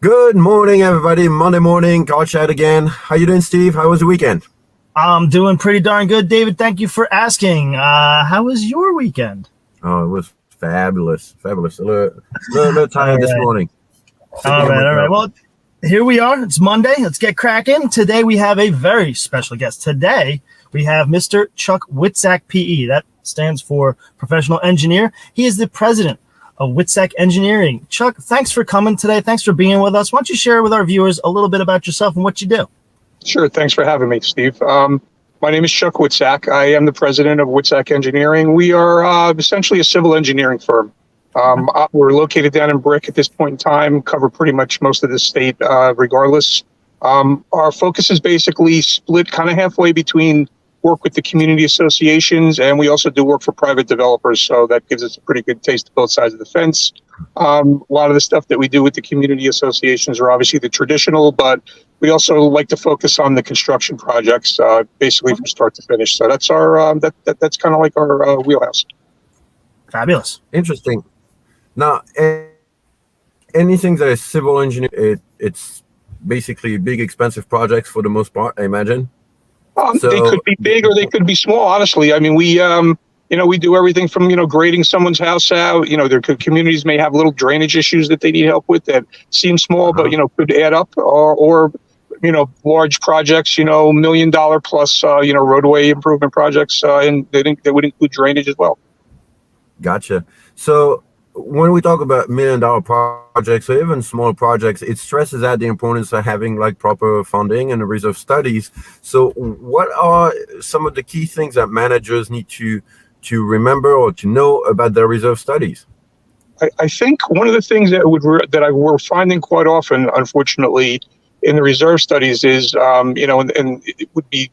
Good morning, everybody. Monday morning, call chat again. How you doing, Steve? How was the weekend? I'm doing pretty darn good, David. Thank you for asking. How was your weekend? Oh, it was fabulous. Fabulous. A little All tired this right. morning. Sitting All on my right. All right. couch. Well, here we are. It's Monday. Let's get cracking. Today we have a very special guest. Today we have Mr. Chuck Witczak, PE. That stands for Professional Engineer. He is the president of Witczak Engineering. Chuck, thanks for coming today. Thanks for being with us. Why don't you share with our viewers a little bit about yourself and what you do? Sure. Thanks for having me, Steve. My name is Chuck Witczak. I am the president of Witczak Engineering. We are essentially a civil engineering firm. We're located down in Brick at this point in time, cover pretty much most of the state regardless. Our focus is basically split kind of halfway between work with the community associations, and we also do work for private developers. So that gives us a pretty good taste of both sides of the fence. A lot of the stuff that we do with the community associations are obviously the traditional, but we also like to focus on the construction projects, basically from start to finish. So that's our that's kind of like our wheelhouse. Fabulous. Interesting. Now, anything that is civil engineering, it's basically big, expensive projects for the most part, I imagine. They could be big or they could be small. Honestly, I mean, we do everything from grading someone's house out. Their communities may have little drainage issues that they need help with that seem small, but could add up. Or large projects. $1 million plus. Roadway improvement projects, and they would include drainage as well. Gotcha. So when we talk about $1 million projects or even small projects, it stresses out the importance of having like proper funding and reserve studies. So what are some of the key things that managers need to remember or to know about their reserve studies? I think one of the things that we're finding quite often, unfortunately, in the reserve studies is, and it would be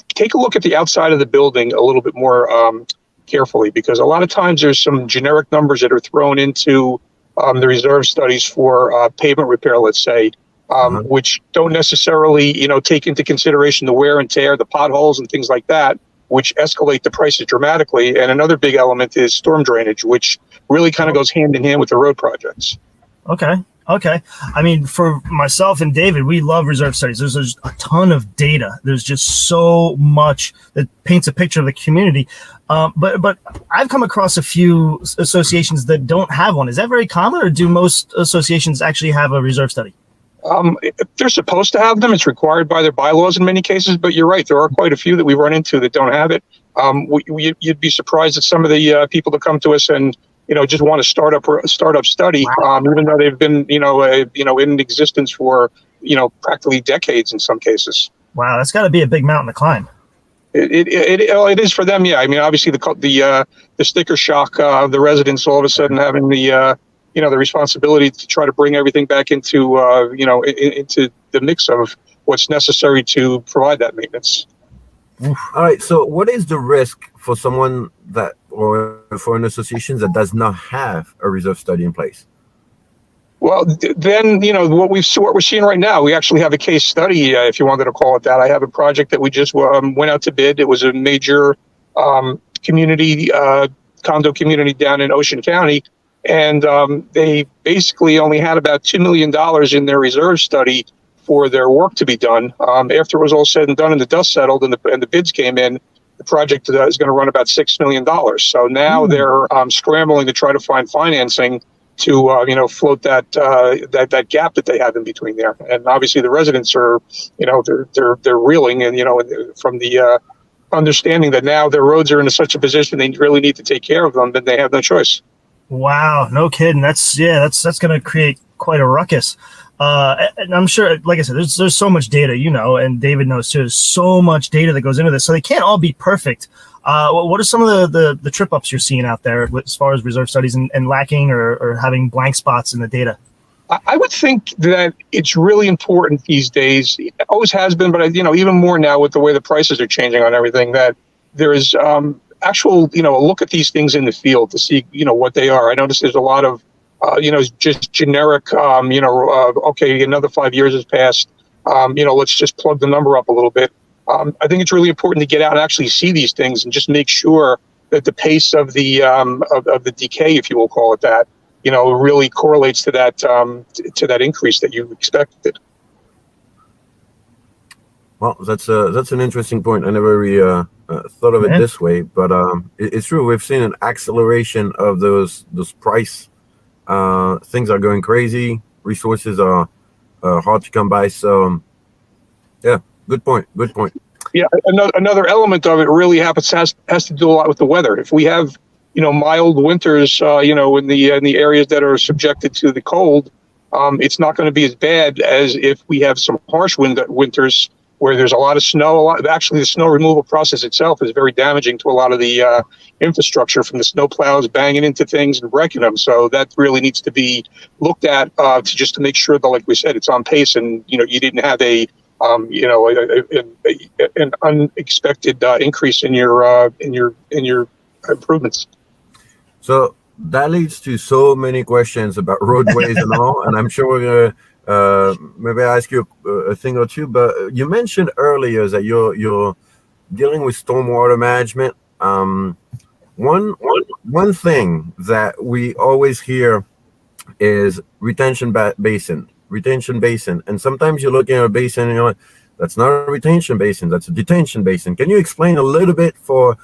take a look at the outside of the building a little bit more carefully, because a lot of times there's some generic numbers that are thrown into the reserve studies for pavement repair, let's say, which don't necessarily, take into consideration the wear and tear, the potholes and things like that, which escalate the prices dramatically. And another big element is storm drainage, which really kind of goes hand in hand with the road projects. Okay. I mean, for myself and David, we love reserve studies. There's a ton of data. There's just so much that paints a picture of the community. But I've come across a few associations that don't have one. Is that very common, or do most associations actually have a reserve study? They're supposed to have them. It's required by their bylaws in many cases. But you're right. There are quite a few that we run into that don't have it. You'd be surprised at some of the people that come to us and just want a startup study, even though they've been, in existence for, practically decades in some cases. Wow, that's got to be a big mountain to climb. It is for them, yeah. I mean, obviously the sticker shock of the residents all of a sudden having the responsibility to try to bring everything back into into the mix of what's necessary to provide that maintenance. All right. So what is the risk for someone or for an association that does not have a reserve study in place? Well, then, what we're seeing right now, we actually have a case study, if you wanted to call it that. I have a project that we just went out to bid. It was a major community, condo community down in Ocean County. And they basically only had about $2 million in their reserve study for their work to be done. After it was all said and done and the dust settled and the bids came in, the project is going to run about $6 million. So now they're scrambling to try to find financing to float that gap that they have in between there. And obviously the residents are they're reeling, and from the understanding that now their roads are in such a position they really need to take care of them, then they have no choice. Wow, no kidding. That's going to create quite a ruckus. And I'm sure, like I said, there's so much data, and David knows too. There's so much data that goes into this, so they can't all be perfect. What are some of the trip ups you're seeing out there as far as reserve studies and lacking or having blank spots in the data? I would think that it's really important these days. It always has been, but even more now with the way the prices are changing on everything, that there is actual a look at these things in the field to see what they are. I notice there's a lot of just generic, okay, another 5 years has passed. Let's just plug the number up a little bit. I think it's really important to get out and actually see these things and just make sure that the pace of the decay, if you will call it that, really correlates to that increase that you expected. Well, that's an interesting point. I never really thought of it this way, but it's true. We've seen an acceleration of those price. Things are going crazy. Resources are hard to come by. So, yeah, good point. Good point. Yeah, another element of it really has to do a lot with the weather. If we have mild winters, in the areas that are subjected to the cold, it's not going to be as bad as if we have some harsh winters where there's a lot of snow. Actually, the snow removal process itself is very damaging to a lot of the infrastructure, from the snow plows banging into things and wrecking them. So that really needs to be looked at to make sure that, like we said, it's on pace, and you didn't have an unexpected increase in your improvements. So that leads to so many questions about roadways and all, and I'm sure we're gonna maybe ask you a thing or two. But you mentioned earlier that you're dealing with stormwater management. One thing that we always hear is retention basin, and sometimes you're looking at a basin and you're like, that's not a retention basin, that's a detention basin. Can you explain a little bit for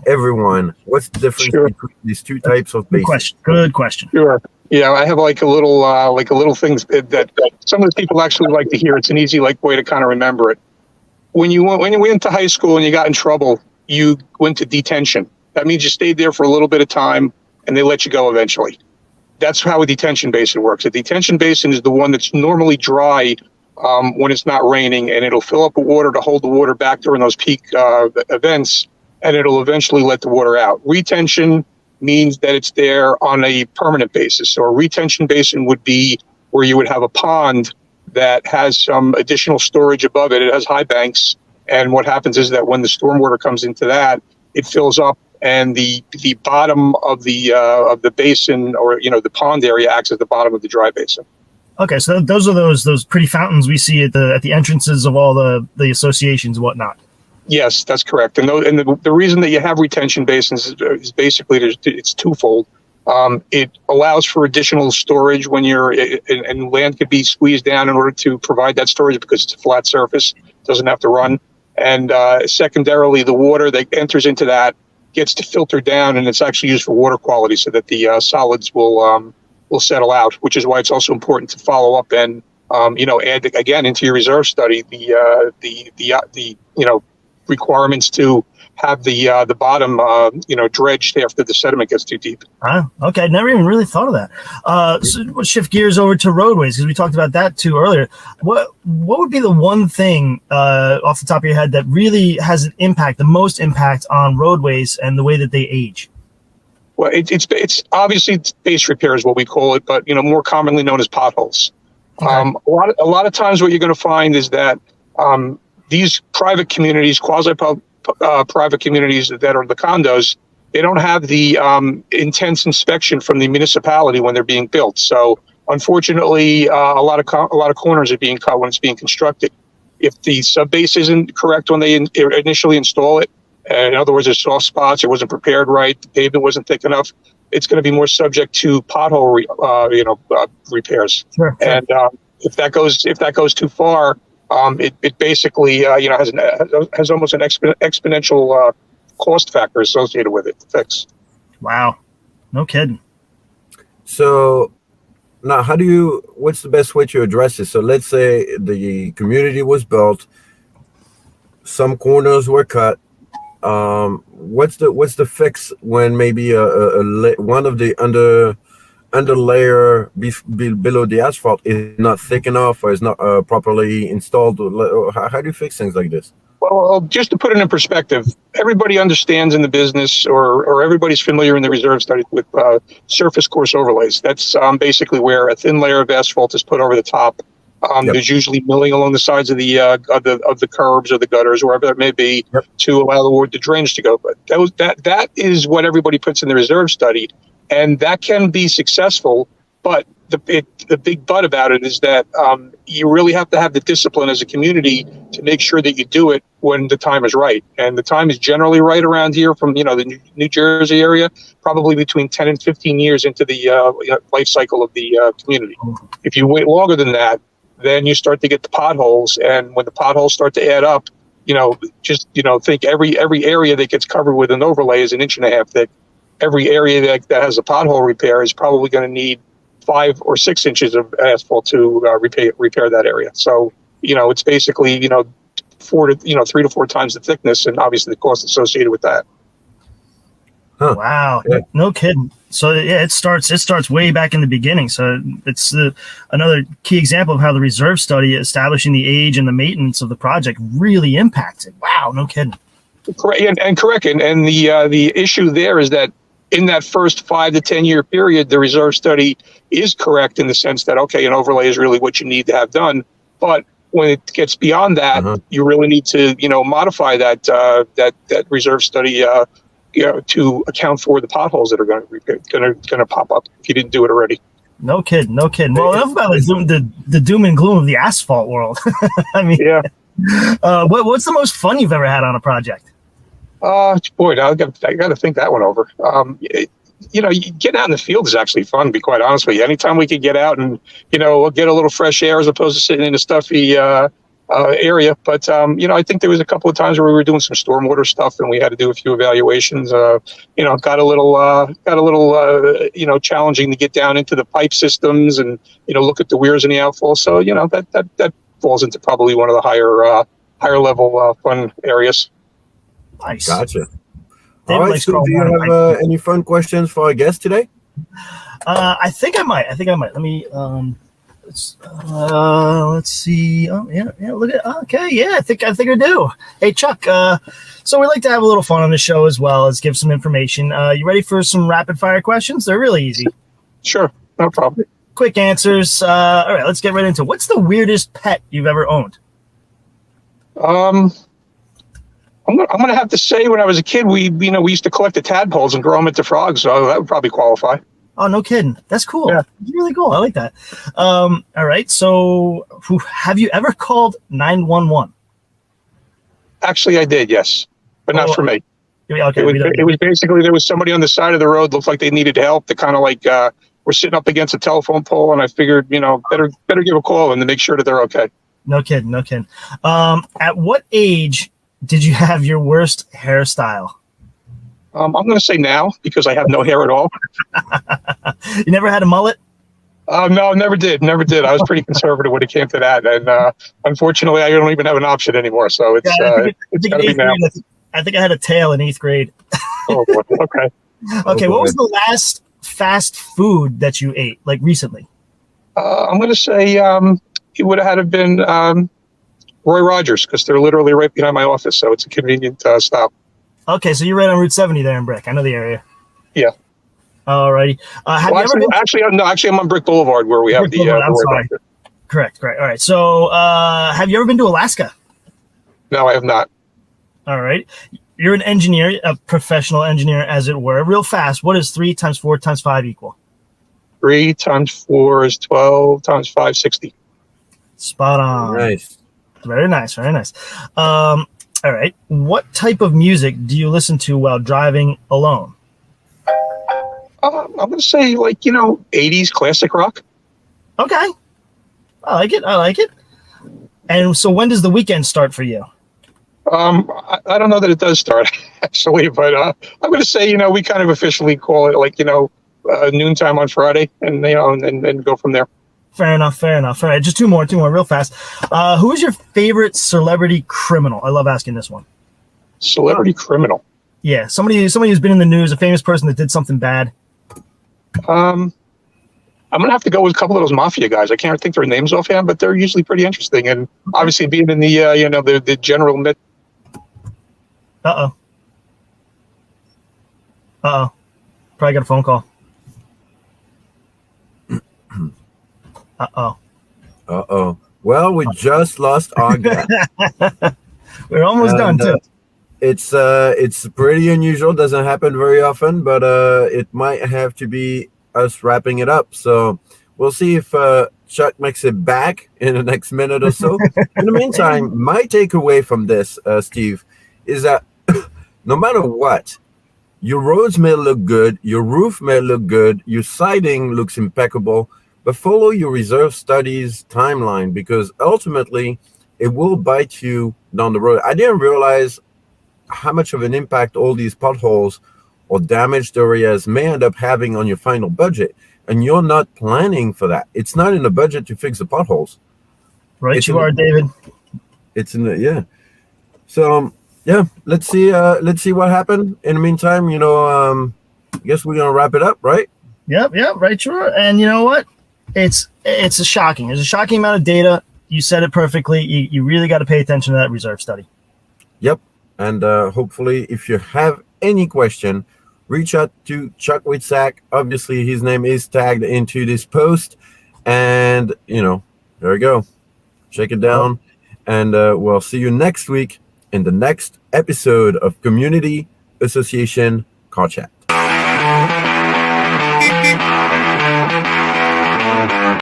everyone what's the difference between these two types of basins? Good question. Sure. Yeah, I have a little things that some of the people actually like to hear. It's an easy way to kind of remember it. When you went to high school and you got in trouble, you went to detention. That means you stayed there for a little bit of time and they let you go eventually. That's how a detention basin works. A detention basin is the one that's normally dry when it's not raining, and it'll fill up with water to hold the water back during those peak events, and it'll eventually let the water out. Retention means that it's there on a permanent basis. So a retention basin would be where you would have a pond that has some additional storage above it. It has high banks, and what happens is that when the stormwater comes into that, it fills up, and the bottom of the basin, or the pond area, acts as the bottom of the dry basin. Okay, so those are those pretty fountains we see at the entrances of all the associations and whatnot. Yes, that's correct. And the reason that you have retention basins is basically it's twofold. It allows for additional storage when and land could be squeezed down in order to provide that storage because it's a flat surface, doesn't have to run. And secondarily, the water that enters into that gets to filter down, and it's actually used for water quality so that the solids will settle out, which is why it's also important to follow up and add again into your reserve study the requirements to have the bottom dredged after the sediment gets too deep. Okay, never even really thought of that. So we'll shift gears over to roadways, because we talked about that too earlier. What would be the one thing off the top of your head that really has the most impact on roadways and the way that they age? Well, it's obviously base repair is what we call it, but more commonly known as potholes. Okay. A lot of times, what you're going to find is that these private communities, quasi-private communities that are the condos, they don't have the intense inspection from the municipality when they're being built. So, unfortunately, a lot of corners are being cut when it's being constructed. If the subbase isn't correct when they initially install it, in other words, there's soft spots, it wasn't prepared right, the pavement wasn't thick enough, it's going to be more subject to pothole repairs. Sure. And if that goes too far, it basically has almost an exponential cost factor associated with it to fix. Wow, no kidding. So now, what's the best way to address this? So let's say the community was built, some corners were cut. What's the fix when maybe one of the under layer below the asphalt is not thick enough or is not properly installed? How do you fix things like this? Well, just to put it in perspective, everybody understands in the business, or everybody's familiar in the reserve study with surface course overlays. That's basically where a thin layer of asphalt is put over the top. Yep. There's usually milling along the sides of the curbs or the gutters, wherever it may be, yep, to allow the drainage to go. But that is what everybody puts in the reserve study, and that can be successful. But the big but about it is that you really have to have the discipline as a community to make sure that you do it when the time is right. And the time is generally right around here from, the New Jersey area, probably between 10 and 15 years into the life cycle of the community. If you wait longer than that, then you start to get the potholes. And when the potholes start to add up, think every area that gets covered with an overlay is 1.5 inches thick. Every area that has a pothole repair is probably going to need 5 or 6 inches of asphalt to repair that area. So, it's basically, 3 to 4 times the thickness, and obviously the cost associated with that. Huh. Wow. Yeah. No kidding. So yeah, it starts way back in the beginning. So it's another key example of how the reserve study establishing the age and the maintenance of the project really impacts it. Wow. No kidding. Correct. And correct. And the issue there is that in that first 5 to 10 year period, the reserve study is correct in the sense that, okay, an overlay is really what you need to have done. But when it gets beyond that, you really need to, modify that reserve study, to account for the potholes that are going to pop up if you didn't do it already. No kidding. Well, enough about the doom and gloom of the asphalt world. I mean, yeah. What's the most fun you've ever had on a project? Boy, I got to think that one over. Getting out in the field is actually fun, to be quite honest with you. Anytime we could get out and, get a little fresh air as opposed to sitting in a stuffy area. But, I think there was a couple of times where we were doing some stormwater stuff and we had to do a few evaluations. Got a little challenging to get down into the pipe systems and, look at the weirs and the outfall. So, that falls into probably one of the higher level fun areas. Nice. Gotcha. All right, so do you have any fun questions for our guest today? I think I might. Let me let's see. Oh yeah. Look at okay. Yeah, I think I do. Hey Chuck. So we like to have a little fun on the show as well as give some information. You ready for some rapid fire questions? They're really easy. Sure, no problem. Quick answers. All right, let's get right into it. What's the weirdest pet you've ever owned? I'm gonna have to say, when I was a kid, we used to collect the tadpoles and grow them into frogs, so that would probably qualify. Oh, no kidding. That's cool. Yeah. That's really cool. I like that. All right. So have you ever called 911? Actually, I did, yes, but not for me. Okay. It was basically, there was somebody on the side of the road, looked like they needed help. They kind of were sitting up against a telephone pole, and I figured, better give a call and to make sure that they're okay. No kidding. At what age did you have your worst hairstyle? I'm going to say now, because I have no hair at all. You never had a mullet? No, never did. I was pretty conservative when it came to that. And unfortunately, I don't even have an option anymore. So it's got to be now. I think I had a tail in 8th grade. Oh, boy. Okay. Okay, what was the last fast food that you ate, like recently? I'm going to say it would have had to been Roy Rogers, because they're literally right behind my office. So it's a convenient stop. Okay, so you're right on Route 70 there in Brick. I know the area. Yeah. Alrighty. Actually, I'm on Brick Boulevard where we have the. I'm sorry. Correct. All right. So, have you ever been to Alaska? No, I have not. All right. You're an engineer, a professional engineer, as it were. Real fast. What is 3 times 4 times 5 equal? 3 times 4 is 12 times 5, 60. Spot on. Nice. Very nice. All right. What type of music do you listen to while driving alone? I'm going to say 80s classic rock. Okay. I like it. And so when does the weekend start for you? I don't know that it does start, actually, but I'm going to say, we kind of officially call it noontime on Friday and go from there. Fair enough. All right, just two more real fast. Who is your favorite celebrity criminal? I love asking this one. Celebrity criminal? Yeah, somebody who's been in the news, a famous person that did something bad. I'm going to have to go with a couple of those mafia guys. I can't think their names offhand, but they're usually pretty interesting. And obviously being in the, the general myth. Uh-oh. Probably got a phone call. Uh-oh. Well, we just lost our guy. We're almost done, too. It's pretty unusual. Doesn't happen very often, but it might have to be us wrapping it up. So We'll see if Chuck makes it back in the next minute or so. In the meantime, my takeaway from this, Steve, is that no matter what, your roads may look good, your roof may look good, your siding looks impeccable, but follow your reserve studies timeline, because ultimately it will bite you down the road. I didn't realize how much of an impact all these potholes or damaged areas may end up having on your final budget. And you're not planning for that. It's not in the budget to fix the potholes. Right, It's you are, David. It's in the, yeah. So let's see what happened. In the meantime, I guess we're gonna wrap it up, right? Yep, right, sure. And you know what? It's there's a shocking amount of data. You said it perfectly. You really got to pay attention to that reserve study. Yep. And hopefully, if you have any question, reach out to Chuck Witczak. Obviously, his name is tagged into this post. And, there we go. Check it down. And we'll see you next week in the next episode of Community Association Car Chat.